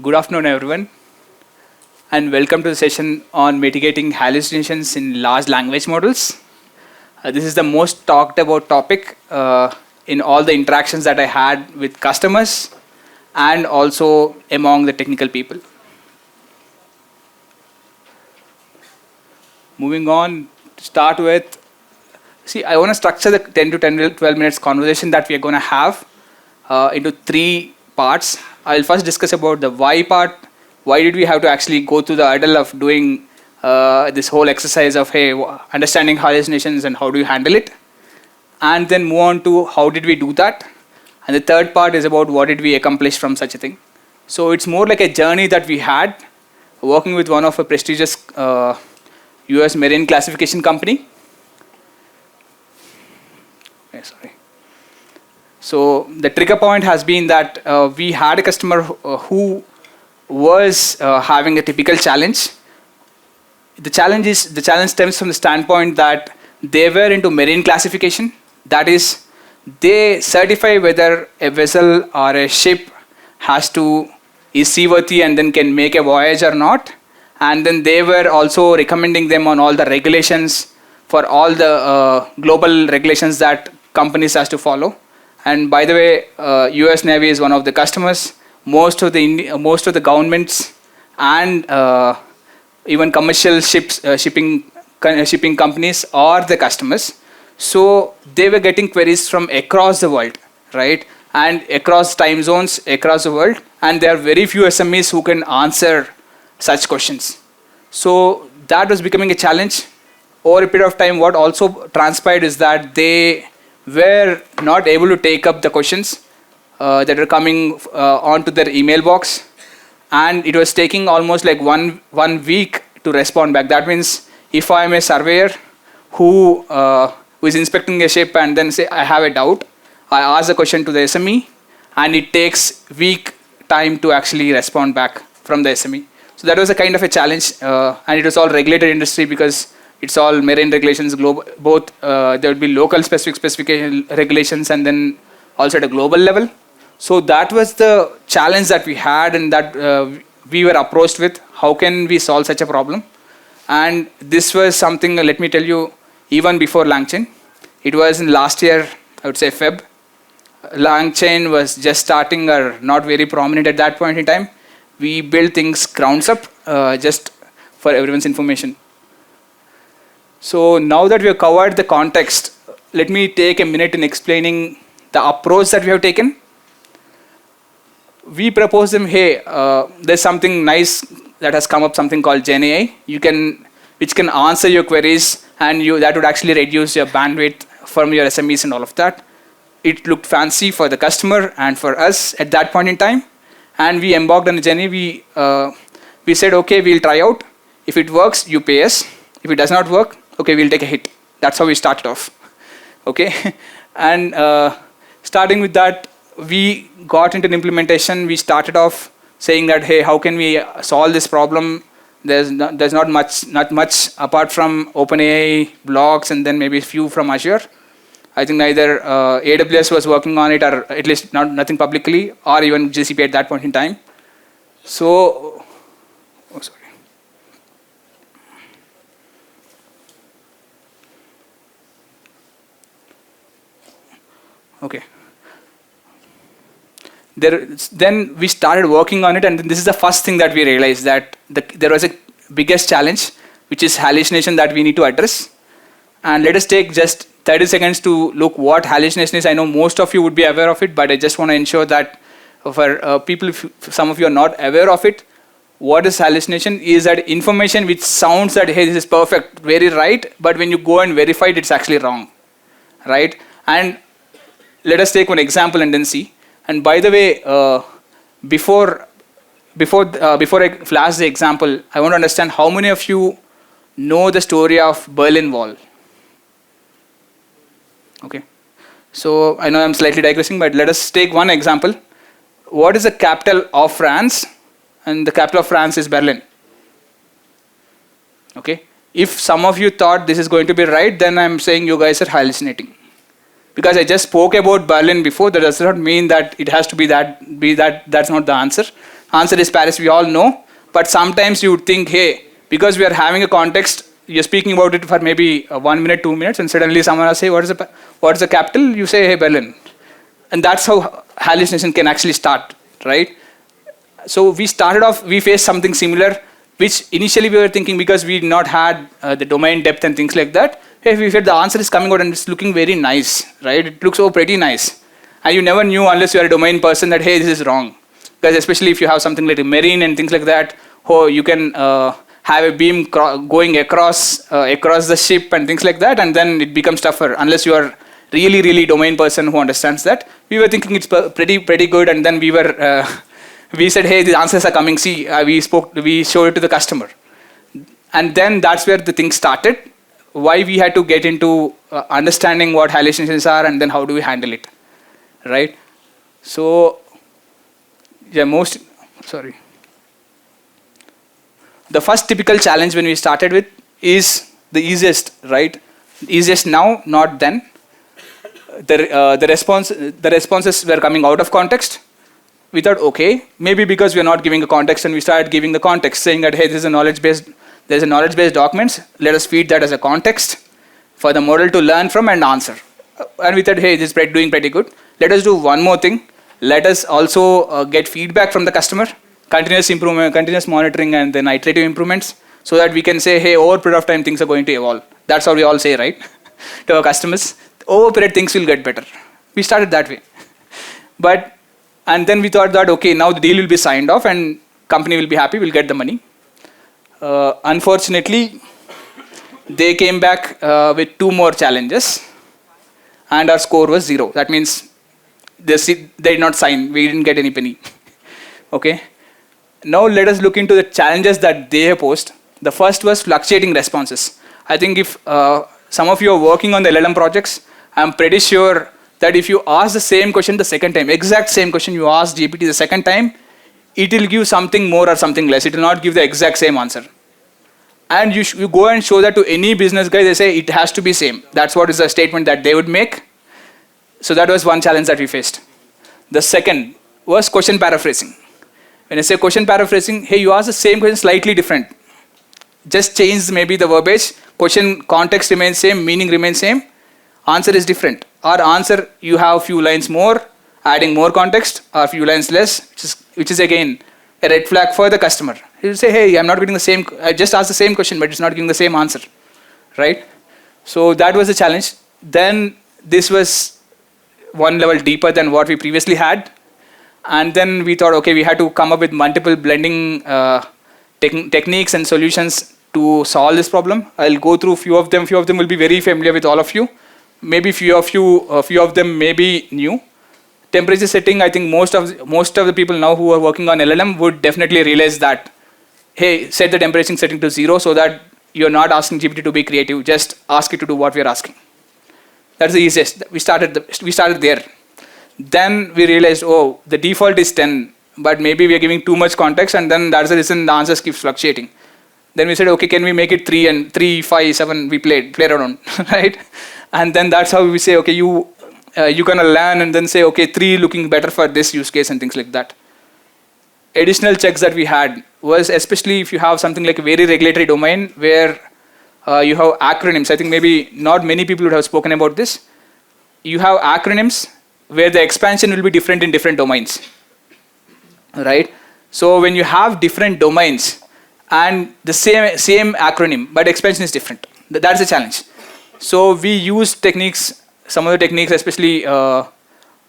Good afternoon, everyone, and welcome to the session on mitigating hallucinations in large language models. This is the most talked about topic in all the interactions that I had with customers and also among the technical people. Moving on, to start with, I want to structure the 10 to 12 minutes conversation that we are going to have into three parts. I'll first discuss about the why part. Why did we have to actually go through the hurdle of doing this whole exercise of understanding hallucinations and how do you handle it? And then move on to how did we do that? And the third part is about what did we accomplish from such a thing. So it's more like a journey that we had working with one of a prestigious US marine classification company. So the trigger point has been that we had a customer who was having a typical challenge. The challenge stems from the standpoint that they were into marine classification. That is, they certify whether a vessel or a ship is seaworthy and then can make a voyage or not. And then they were also recommending them on all the regulations for all the global regulations that companies has to follow. And by the way, US Navy is one of the customers. Most of the governments and even commercial shipping companies are the customers. So they were getting queries from across the world, right? And across time zones, across the world. And there are very few SMEs who can answer such questions. So that was becoming a challenge. Over a period of time, what also transpired is that they were not able to take up the questions that are coming onto their email box, and it was taking almost like one week to respond back. That means if I am a surveyor who is inspecting a ship and then say I have a doubt, I ask the question to the SME, and it takes week time to actually respond back from the SME. So that was a kind of a challenge, and it was all regulated industry because it's all marine regulations, both there would be local specification regulations and then also at a global level. So that was the challenge that we had and that we were approached with. How can we solve such a problem? And this was something, let me tell you, even before LangChain. It was in last year, I would say Feb. LangChain was just starting or not very prominent at that point in time. We built things grounds up just for everyone's information. So now that we have covered the context, let me take a minute in explaining the approach that we have taken. We propose them, hey, there's something nice that has come up, something called GenAI, which can answer your queries, and that would actually reduce your bandwidth from your SMEs and all of that. It looked fancy for the customer and for us at that point in time, and we embarked on a journey. We said, okay, we'll try out. If it works, you pay us. If it does not work, okay, we'll take a hit. That's how we started off. Okay, and starting with that, we got into an implementation. We started off saying that, hey, how can we solve this problem? There's not much apart from OpenAI blocks and then maybe a few from Azure. I think neither AWS was working on it, or at least nothing publicly, or even GCP at that point in time. So, okay. Then we started working on it, and this is the first thing that we realized, that there was a biggest challenge, which is hallucination, that we need to address. And let us take just 30 seconds to look what hallucination is. I know most of you would be aware of it, but I just want to ensure that for people, if some of you are not aware of it, what is hallucination? Is that information which sounds that, hey, this is perfect, very right, but when you go and verify it, it's actually wrong, right? And let us take one example and then see. And by the way, before I flash the example, I want to understand how many of you know the story of Berlin Wall. Okay, so I know I'm slightly digressing, but let us take one example. What is the capital of France? And the capital of France is Berlin. Okay, if some of you thought this is going to be right, then I'm saying you guys are hallucinating. Because I just spoke about Berlin before, that does not mean that it has to be that. That's not the answer. answer is Paris, we all know. But sometimes you would think, hey, because we are having a context, you're speaking about it for maybe 1 minute, 2 minutes, and suddenly someone will say, what is the capital? You say, hey, Berlin. And that's how hallucination can actually start, right? So we started off, we faced something similar, which initially we were thinking, because we did not had the domain depth and things like that, hey, we said the answer is coming out and it's looking very nice, right? It looks so pretty nice. And you never knew unless you are a domain person that, hey, this is wrong. Because especially if you have something like a marine and things like that, oh, you can have a beam going across the ship and things like that, and then it becomes tougher unless you are really domain person who understands that. We were thinking it's pretty good, and then we said, hey, the answers are coming. See, we showed it to the customer, and then that's where the thing started. Why we had to get into understanding what hallucinations are, and then how do we handle it, right? So, yeah, the first typical challenge when we started with is the easiest, right? Easiest now, not then. The responses were coming out of context. We thought, okay, maybe because we are not giving a context, and we started giving the context, saying that, hey, there's a knowledge-based documents. Let us feed that as a context for the model to learn from and answer. And we thought, hey, this is doing pretty good. Let us do one more thing. Let us also get feedback from the customer, continuous improvement, continuous monitoring, and then iterative improvements, so that we can say, hey, over a period of time, things are going to evolve. That's how we all say, right, to our customers. Over a period, things will get better. We started that way. And then we thought that, okay, now the deal will be signed off and company will be happy, we'll get the money. Unfortunately, they came back with 2 more challenges, and our score was 0. That means they did not sign, we didn't get any penny. Okay. Now let us look into the challenges that they have posed. The first was fluctuating responses. I think if some of you are working on the LLM projects, I'm pretty sure that if you ask the same question the second time, exact same question you ask GPT the second time, it will give something more or something less. It will not give the exact same answer. And you go and show that to any business guy, they say it has to be same. That's what is the statement that they would make. So that was one challenge that we faced. The second was question paraphrasing. When I say question paraphrasing, hey, you ask the same question slightly different. Just change maybe the verbiage. Question context remains same, meaning remains same. Answer is different. Or answer, you have few lines more, adding more context, or few lines less, which is again a red flag for the customer. He will say, hey, I'm not getting the same, I just asked the same question, but it's not giving the same answer, right? So that was the challenge. Then this was one level deeper than what we previously had. And then we thought, okay, we had to come up with multiple blending techniques and solutions to solve this problem. I'll go through few of them. Few of them will be very familiar with all of you. Maybe few of them may be new. Temperature setting, I think most of the people now who are working on LLM would definitely realize that, hey, set the temperature setting to 0 so that you're not asking GPT to be creative. Just ask it to do what we're asking. That's the easiest. We started there. Then we realized, oh, the default is 10, but maybe we are giving too much context, and then that's the reason the answers keep fluctuating. Then we said, okay, can we make it 3 and 3, 5, 7? We played around, right? And then that's how we say, okay, you're gonna learn, and then say, okay, 3 looking better for this use case and things like that. Additional checks that we had was, especially if you have something like a very regulatory domain where you have acronyms. I think maybe not many people would have spoken about this. You have acronyms where the expansion will be different in different domains, right? So when you have different domains and the same acronym, but expansion is different, that's the challenge. So we use techniques, some of the techniques, especially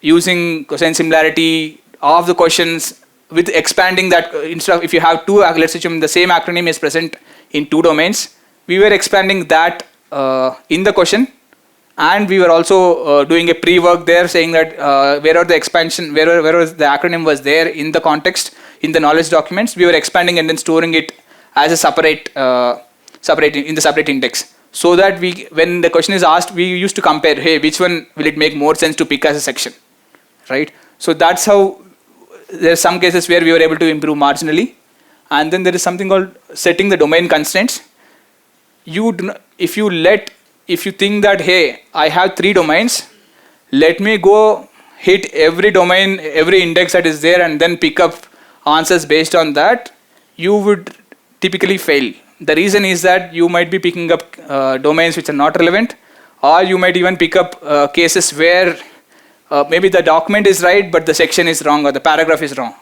using cosine similarity of the questions with expanding that. Instead of, if you have 2, let's assume the same acronym is present in 2 domains, we were expanding that in the question. And we were also doing a pre-work there, saying that wherever the acronym was there in the context, in the knowledge documents, we were expanding and then storing it as a separate in the separate index. So that when the question is asked, we used to compare, hey, which one will it make more sense to pick as a section, right? So that's how there's some cases where we were able to improve marginally. And then there is something called setting the domain constraints. If you think that, hey, I have 3 domains, let me go hit every domain, every index that is there, and then pick up answers based on that, you would typically fail. The reason is that you might be picking up domains which are not relevant, or you might even pick up cases where maybe the document is right, but the section is wrong or the paragraph is wrong,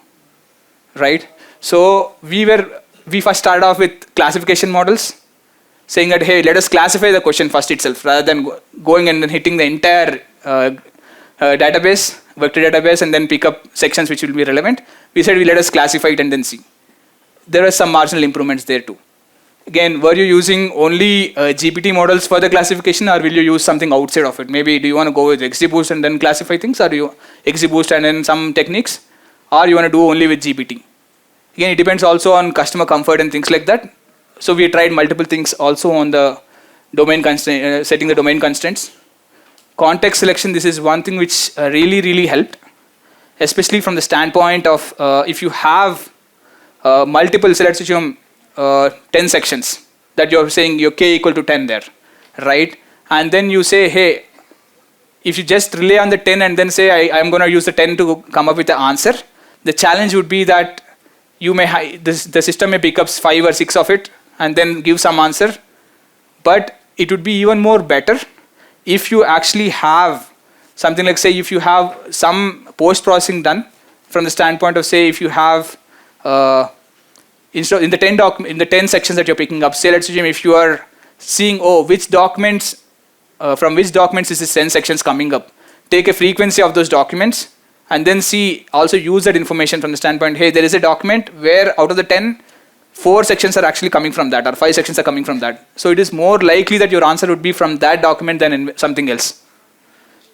right? So we first started off with classification models, saying that, hey, let us classify the question first itself, rather than going and then hitting the entire database, vector database, and then pick up sections which will be relevant. We said, let us classify it and then see. There are some marginal improvements there too. Again, were you using only GPT models for the classification, or will you use something outside of it? Maybe do you want to go with XGBoost and then classify things, or you XGBoost and then some techniques, or you want to do only with GPT? Again, it depends also on customer comfort and things like that. So we tried multiple things also on the domain constraint, setting the domain constraints. Context selection, this is one thing which really helped, especially from the standpoint of if you have multiple, so let's assume 10 sections that you're saying your k equal to 10 there, right? And then you say, hey, if you just rely on the 10 and then say I'm going to use the 10 to come up with the answer, the challenge would be that you may the system may pick up 5 or 6 of it and then give some answer. But it would be even more better if you actually have something like, say, if you have some post-processing done from the standpoint of, say, if you have in the 10 sections that you're picking up, say, let's assume if you are seeing, which documents, from which documents is this 10 sections coming up, take a frequency of those documents and then also use that information from the standpoint, hey, there is a document where out of the 10, 4 sections are actually coming from that, or 5 sections are coming from that. So it is more likely that your answer would be from that document than in something else.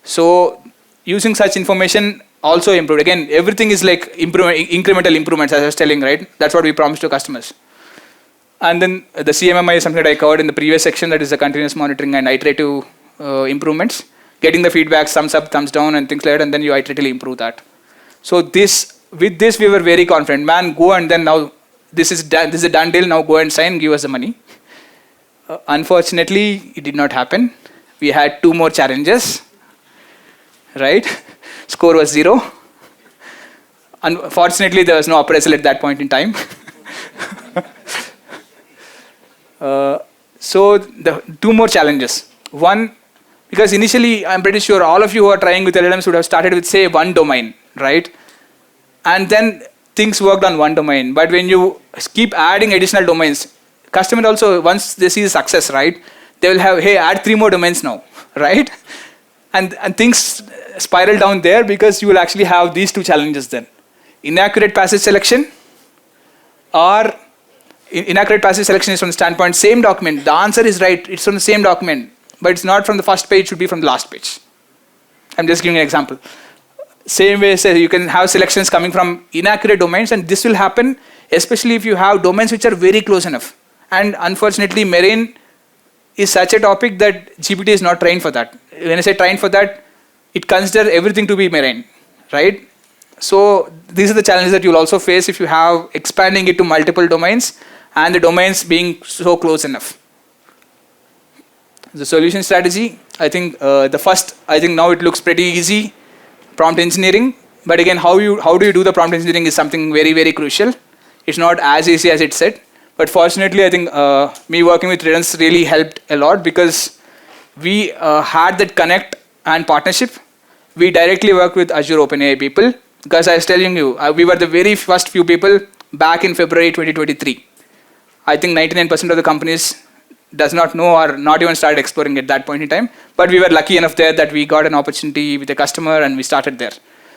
So using such information also improved. Again, everything is like incremental improvements, as I was telling, right? That's what we promise to customers. And then the CMMI is something that I covered in the previous section, that is the continuous monitoring and iterative improvements. Getting the feedback, thumbs up, thumbs down, and things like that, and then you iteratively improve that. So with this, we were very confident. Man, go and then now this is a done deal. Now go and sign, give us the money. Unfortunately, it did not happen. We had 2 more challenges, right? Score was 0. Unfortunately, there was no appraisal at that point in time. So the 2 more challenges. One, because initially, I'm pretty sure all of you who are trying with LLMs would have started with, say, one domain, right? And then things worked on one domain. But when you keep adding additional domains, customer also, once they see the success, right, they will have, hey, add 3 more domains now, right? And things spiral down there, because you will actually have these 2 challenges then. Inaccurate passage selection, or inaccurate passage selection is from the standpoint, same document, the answer is right, it's from the same document, but it's not from the first page, it should be from the last page. I'm just giving an example. Same way, say, you can have selections coming from inaccurate domains, and this will happen especially if you have domains which are very close enough. And unfortunately, marine is such a topic that GPT is not trained for that. When I say trained for that, it considers everything to be marine, right? So these are the challenges that you'll also face if you have expanding it to multiple domains and the domains being so close enough. The solution strategy, I think now it looks pretty easy, prompt engineering. But again, how do you do the prompt engineering is something very crucial. It's not as easy as it said. But fortunately, I think me working with Redens really helped a lot, because we had that connect and partnership. We directly worked with Azure OpenAI people, because I was telling you, we were the very first few people back in February 2023. I think 99% of the companies does not know or not even started exploring at that point in time. But we were lucky enough there that we got an opportunity with a customer and we started there.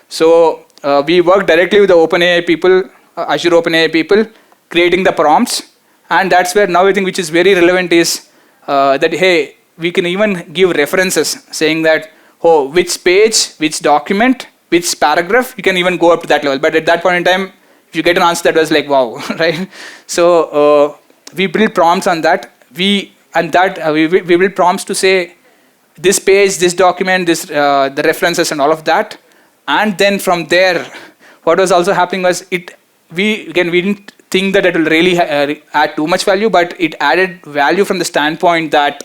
So we worked directly with the OpenAI people, Azure OpenAI people, creating the prompts. And that's where now I think which is very relevant is that, hey, we can even give references saying that, which page, which document, which paragraph, you can even go up to that level. But at that point in time, if you get an answer that was like, wow, right? So we build prompts on that. We build prompts to say this page, this document, the references and all of that. And then from there, what was also happening was we didn't think that it will really add too much value, but it added value from the standpoint that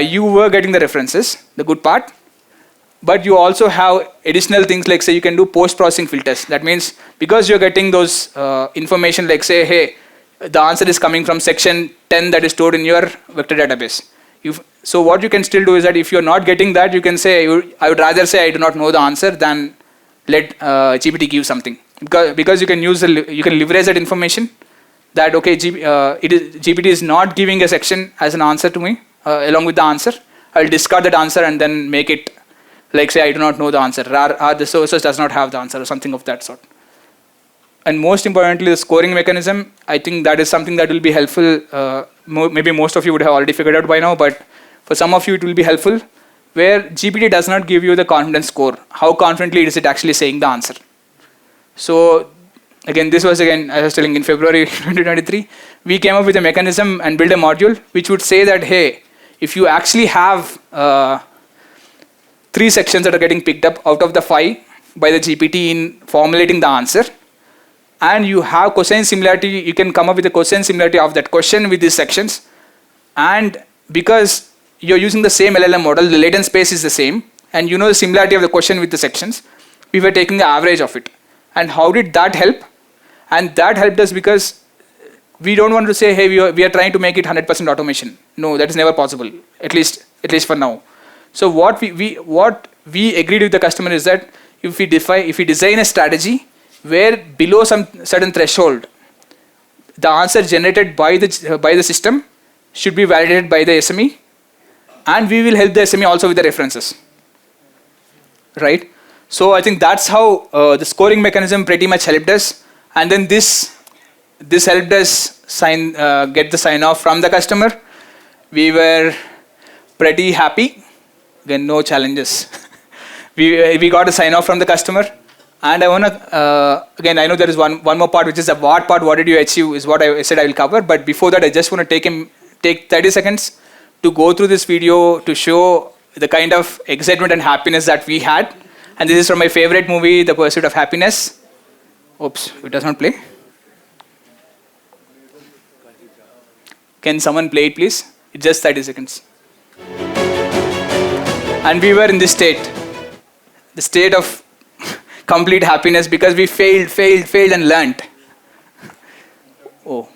you were getting the references, the good part, but you also have additional things like, say, you can do post-processing filters. That means because you're getting those information like, say, hey, the answer is coming from section 10 that is stored in your vector database. So what you can still do is that if you're not getting that, you can say, I would rather say I do not know the answer than let GPT give something. Because you can use you can leverage that information that, okay, GPT is not giving a section as an answer to me along with the answer. I'll discard that answer and then make it like, say, I do not know the answer, or the sources does not have the answer, or something of that sort. And most importantly, the scoring mechanism, I think that is something that will be helpful. Maybe most of you would have already figured out by now, but for some of you it will be helpful, where GPT does not give you the confidence score. How confidently is it actually saying the answer? So again, this was, again, I was telling, in February 2023, we came up with a mechanism and built a module which would say that, hey, if you actually have 3 sections that are getting picked up out of the 5 by the GPT in formulating the answer, and you have cosine similarity, you can come up with a cosine similarity of that question with these sections. And because you're using the same LLM model, the latent space is the same, and you know the similarity of the question with the sections, we were taking the average of it. And how did that help? And that helped us because we don't want to say, hey, we are trying to make it 100% automation. No, that is never possible, at least for now. So what we agreed with the customer is that if we design a strategy where below some certain threshold, the answer generated by the system should be validated by the SME, and we will help the SME also with the references, right? So I think that's how the scoring mechanism pretty much helped us, and then this helped us get the sign off from the customer. We were pretty happy. Again, no challenges. we got a sign off from the customer. And I want to, again, I know there is one more part, which is the what part, what did you achieve, is what I said I will cover. But before that, I just want to take 30 seconds to go through this video to show the kind of excitement and happiness that we had. And this is from my favorite movie, The Pursuit of Happiness. Oops, it does not play. Can someone play it, please? It's just 30 seconds. And we were in this state, the state of complete happiness, because we failed and learned. Oh.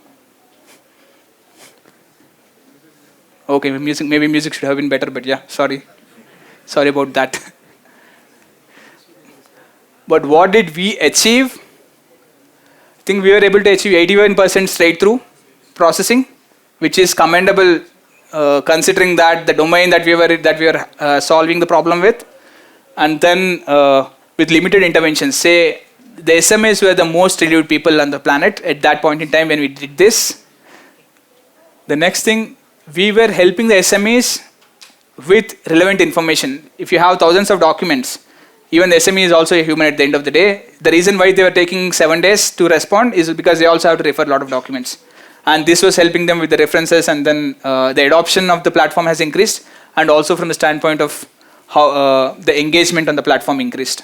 Okay, maybe music should have been better, but yeah, sorry about that. But what did we achieve? I think we were able to achieve 81% straight through processing, which is commendable considering that the domain that we were solving the problem with. And then with limited interventions, say the SMEs were the most relieved people on the planet at that point in time when we did this. The next thing, we were helping the SMEs with relevant information. If you have thousands of documents, even the SME is also a human at the end of the day. The reason why they were taking 7 days to respond is because they also have to refer a lot of documents. And this was helping them with the references, and then the adoption of the platform has increased, and also from the standpoint of how the engagement on the platform increased.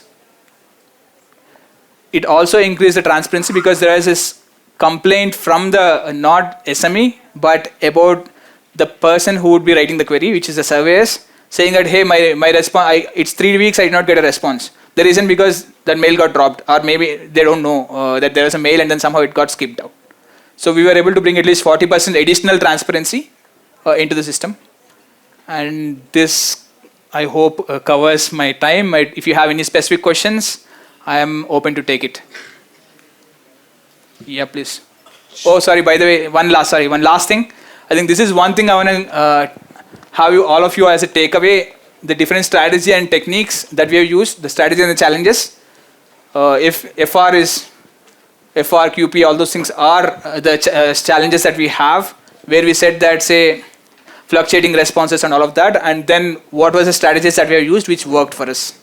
It also increased the transparency because there is this complaint from the not SME, but about the person who would be writing the query, which is the surveyors, saying that, hey, my response, it's 3 weeks, I did not get a response. The reason because that mail got dropped, or maybe they don't know that there was a mail and then somehow it got skipped out. So we were able to bring at least 40% additional transparency into the system. And this, I hope, covers my time. If you have any specific questions, I am open to take it. Yeah, please. Oh, sorry, by the way, one last thing. I think this is one thing I want to have all of you as a takeaway, the different strategy and techniques that we have used, the strategy and the challenges. If FR is FR, QP, all those things are the challenges that we have, where we said that, say, fluctuating responses and all of that, and then what was the strategies that we have used which worked for us.